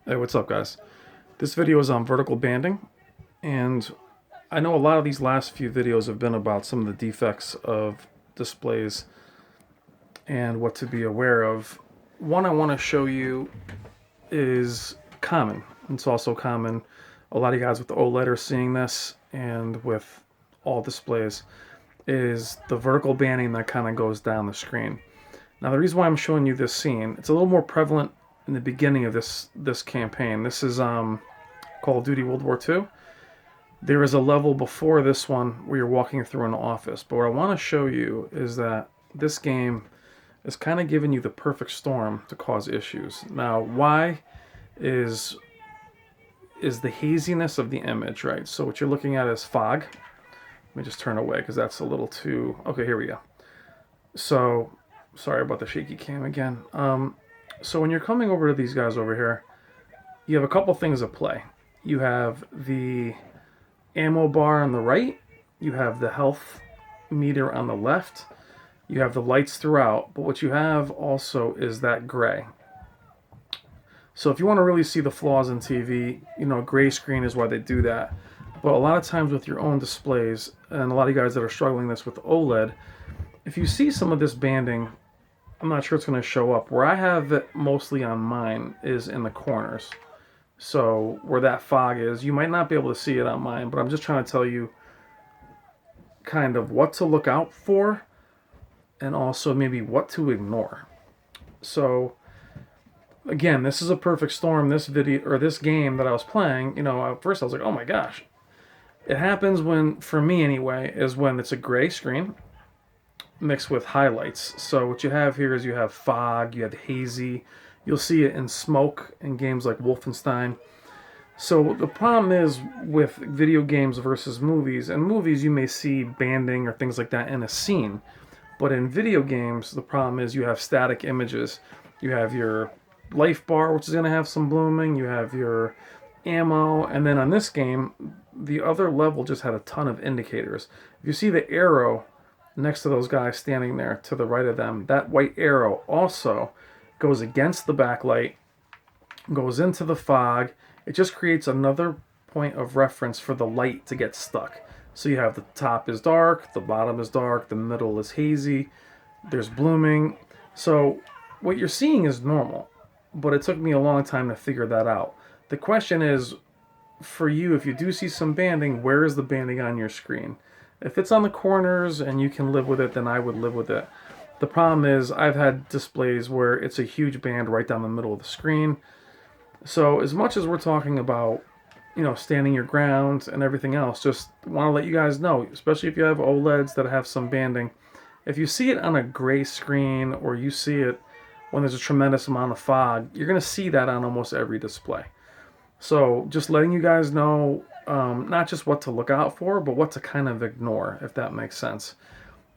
Hey, what's up, guys? This video is on vertical banding, and I know a lot of these last few videos have been about some of the defects of displays and what to be aware of. One I want to show you is common. It's also common. A lot of you guys with OLED are seeing this, and with all displays, is the vertical banding that kind of goes down the screen. Now, the reason why I'm showing you this scene, it's a little more prevalent in the beginning of this campaign. This is Call of Duty World War II. There is a level before this one where you're walking through an office. But what I want to show you is that this game is kind of giving you the perfect storm to cause issues. Now, why is the haziness of the image, right? So what you're looking at is fog. Let me just turn away because that's a little too... Okay, here we go. So, sorry about the shaky cam again. So when you're coming over to these guys over here, you have a couple things at play. You have the ammo bar on the right, you have the health meter on the left, you have the lights throughout, but what you have also is that gray. So if you want to really see the flaws in TV, gray screen is why they do that. But a lot of times with your own displays, and a lot of you guys that are struggling this with OLED, if you see some of this banding, I'm not sure it's going to show up. Where I have it mostly on mine is in the corners. So where that fog is, you might not be able to see it on mine, but I'm just trying to tell you kind of what to look out for and also maybe what to ignore. So again, this is a perfect storm. This video or this game that I was playing, at first I was like, oh my gosh. It happens when, for me anyway, is when it's a gray screen mixed with highlights. So what you have here is you have fog, you have hazy. You'll see it in smoke in games like Wolfenstein. So the problem is with video games versus movies. In movies, you may see banding or things like that in a scene. But in video games, the problem is you have static images. You have your life bar, which is going to have some blooming. You have your ammo. And then on this game, the other level just had a ton of indicators. If you see the arrow next to those guys standing there to the right of them, that white arrow also goes against the backlight, goes into the fog. It just creates another point of reference for the light to get stuck. So you have the top is dark, the bottom is dark, the middle is hazy, there's blooming. So what you're seeing is normal, but it took me a long time to figure that out. The question is, for you, if you do see some banding, where is the banding on your screen? If it's on the corners and you can live with it, then I would live with it. The problem is I've had displays where it's a huge band right down the middle of the screen. So as much as we're talking about, standing your ground and everything else, just want to let you guys know, especially if you have OLEDs that have some banding, if you see it on a gray screen or you see it when there's a tremendous amount of fog, you're going to see that on almost every display. So just letting you guys know, not just what to look out for, but what to kind of ignore, if that makes sense.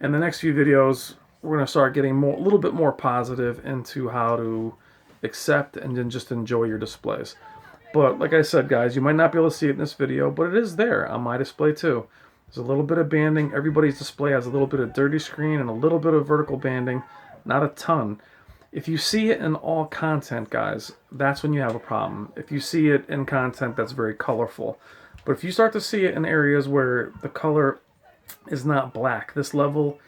In the next few videos, we're going to start getting a little bit more positive into how to accept and then just enjoy your displays. But like I said, guys, you might not be able to see it in this video, but it is there on my display too. There's a little bit of banding. Everybody's display has a little bit of dirty screen and a little bit of vertical banding, not a ton. If you see it in all content, guys, that's when you have a problem. If you see it in content that's very colorful. But if you start to see it in areas where the color is not black, this level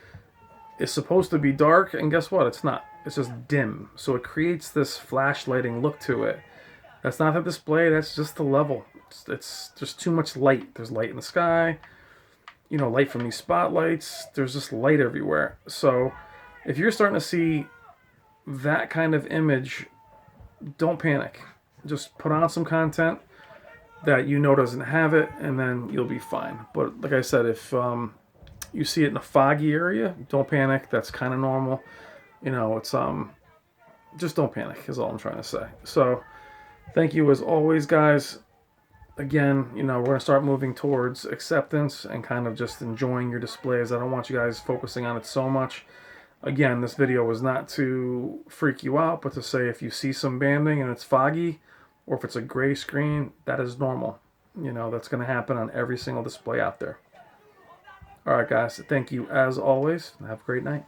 is supposed to be dark, and guess what? It's not. It's just dim. So it creates this flashlighting look to it. That's not the display, that's just the level. It's just too much light. There's light in the sky, light from these spotlights. There's just light everywhere. So if you're starting to see that kind of image, don't panic. Just put on some content that doesn't have it, and then you'll be fine. But like I said, if you see it in a foggy area, don't panic. That's kind of normal. It's just don't panic is all I'm trying to say. So thank you as always, guys. Again, we're going to start moving towards acceptance and kind of just enjoying your displays. I don't want you guys focusing on it so much. Again, this video was not to freak you out, but to say if you see some banding and it's foggy, or if it's a gray screen, that is normal. That's going to happen on every single display out there. All right, guys, thank you as always. Have a great night.